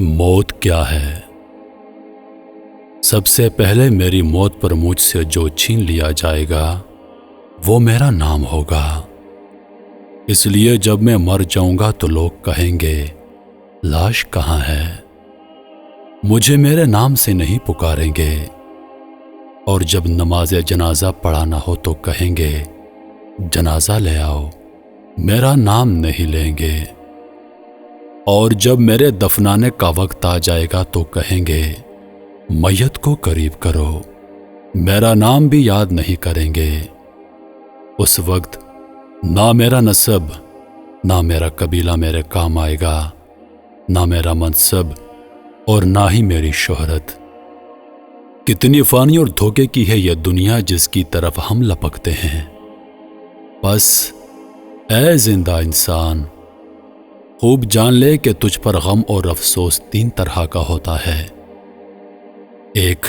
موت کیا ہے؟ سب سے پہلے میری موت پر مجھ سے جو چھین لیا جائے گا وہ میرا نام ہوگا۔ اس لیے جب میں مر جاؤں گا تو لوگ کہیں گے لاش کہاں ہے؟ مجھے میرے نام سے نہیں پکاریں گے، اور جب نماز جنازہ پڑھانا ہو تو کہیں گے جنازہ لے آؤ، میرا نام نہیں لیں گے۔ اور جب میرے دفنانے کا وقت آ جائے گا تو کہیں گے میت کو قریب کرو، میرا نام بھی یاد نہیں کریں گے۔ اس وقت نہ میرا نسب نہ میرا قبیلہ میرے کام آئے گا، نہ میرا منصب اور نہ ہی میری شہرت۔ کتنی فانی اور دھوکے کی ہے یہ دنیا جس کی طرف ہم لپکتے ہیں۔ بس اے زندہ انسان، خوب جان لے کہ تجھ پر غم اور افسوس تین طرح کا ہوتا ہے۔ ایک،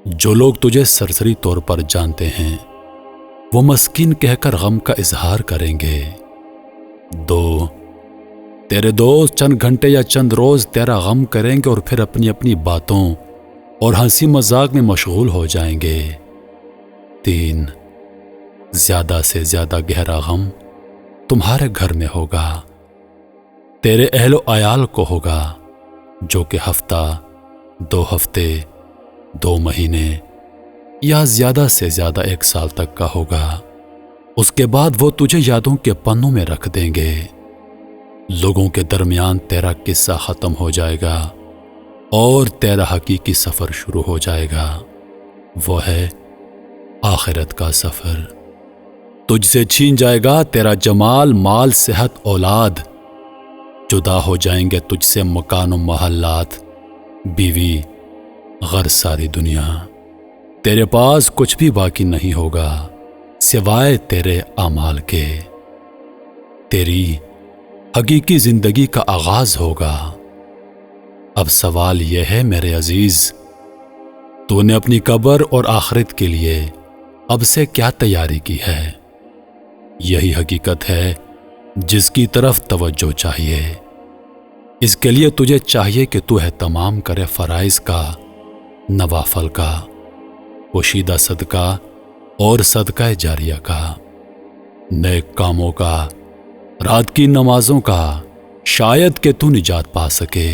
جو لوگ تجھے سرسری طور پر جانتے ہیں وہ مسکین کہہ کر غم کا اظہار کریں گے۔ دو، تیرے دوست چند گھنٹے یا چند روز تیرا غم کریں گے اور پھر اپنی اپنی باتوں اور ہنسی مذاق میں مشغول ہو جائیں گے۔ تین، زیادہ سے زیادہ گہرا غم تمہارے گھر میں ہوگا، تیرے اہل و عیال کو ہوگا، جو کہ ہفتہ، 2 ہفتے، 2 مہینے یا زیادہ سے زیادہ 1 سال تک کا ہوگا۔ اس کے بعد وہ تجھے یادوں کے پنوں میں رکھ دیں گے۔ لوگوں کے درمیان تیرا قصہ ختم ہو جائے گا اور تیرا حقیقی سفر شروع ہو جائے گا، وہ ہے آخرت کا سفر۔ تجھ سے چھین جائے گا تیرا جمال، مال، صحت، اولاد، جدا ہو جائیں گے تجھ سے مکان و محلات، بیوی، غرض ساری دنیا۔ تیرے پاس کچھ بھی باقی نہیں ہوگا سوائے تیرے اعمال کے۔ تیری حقیقی زندگی کا آغاز ہوگا۔ اب سوال یہ ہے میرے عزیز، تو نے اپنی قبر اور آخرت کے لیے اب سے کیا تیاری کی ہے؟ یہی حقیقت ہے جس کی طرف توجہ چاہیے۔ اس کے لیے تجھے چاہیے کہ تو اہتمام کرے فرائض کا، نوافل کا، پوشیدہ صدقہ اور صدقہ جاریہ کا، نیک کاموں کا، رات کی نمازوں کا، شاید کہ تو نجات پا سکے۔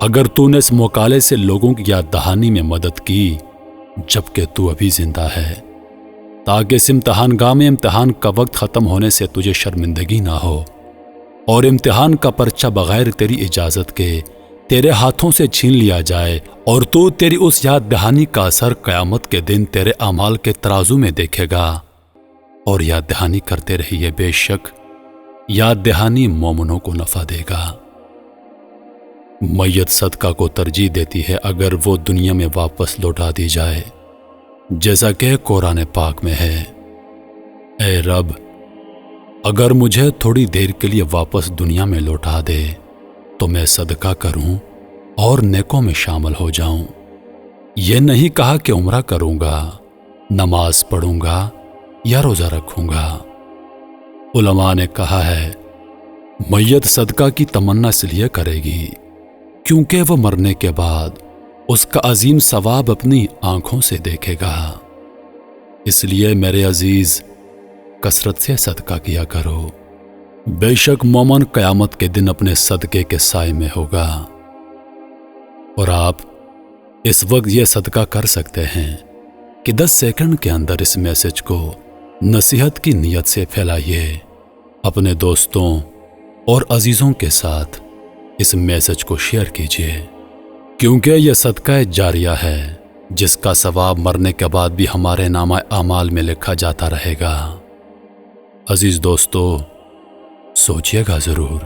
اگر تو نے اس مکالمے سے لوگوں کی یاد دہانی میں مدد کی جبکہ تو ابھی زندہ ہے، تاکہ اس امتحان گاہ میں امتحان کا وقت ختم ہونے سے تجھے شرمندگی نہ ہو اور امتحان کا پرچہ بغیر تیری اجازت کے تیرے ہاتھوں سے چھین لیا جائے، اور تو تیری اس یاد دہانی کا اثر قیامت کے دن تیرے اعمال کے ترازو میں دیکھے گا۔ اور یاد دہانی کرتے رہیے، بے شک یاد دہانی مومنوں کو نفع دے گا۔ میت صدقہ کو ترجیح دیتی ہے اگر وہ دنیا میں واپس لوٹا دی جائے، جیسا کہ قرآن پاک میں ہے، اے رب، اگر مجھے تھوڑی دیر کے لیے واپس دنیا میں لوٹا دے تو میں صدقہ کروں اور نیکوں میں شامل ہو جاؤں۔ یہ نہیں کہا کہ عمرہ کروں گا، نماز پڑھوں گا یا روزہ رکھوں گا۔ علماء نے کہا ہے میت صدقہ کی تمنا اس لیے کرے گی کیونکہ وہ مرنے کے بعد اس کا عظیم ثواب اپنی آنکھوں سے دیکھے گا۔ اس لیے میرے عزیز، کثرت سے صدقہ کیا کرو، بے شک مومن قیامت کے دن اپنے صدقے کے سائے میں ہوگا۔ اور آپ اس وقت یہ صدقہ کر سکتے ہیں کہ 10 سیکنڈ کے اندر اس میسج کو نصیحت کی نیت سے پھیلائیے، اپنے دوستوں اور عزیزوں کے ساتھ اس میسج کو شیئر کیجیے، کیونکہ یہ صدقہ جاریہ ہے جس کا ثواب مرنے کے بعد بھی ہمارے نامہ اعمال میں لکھا جاتا رہے گا۔ عزیز دوستو، سوچیے گا ضرور۔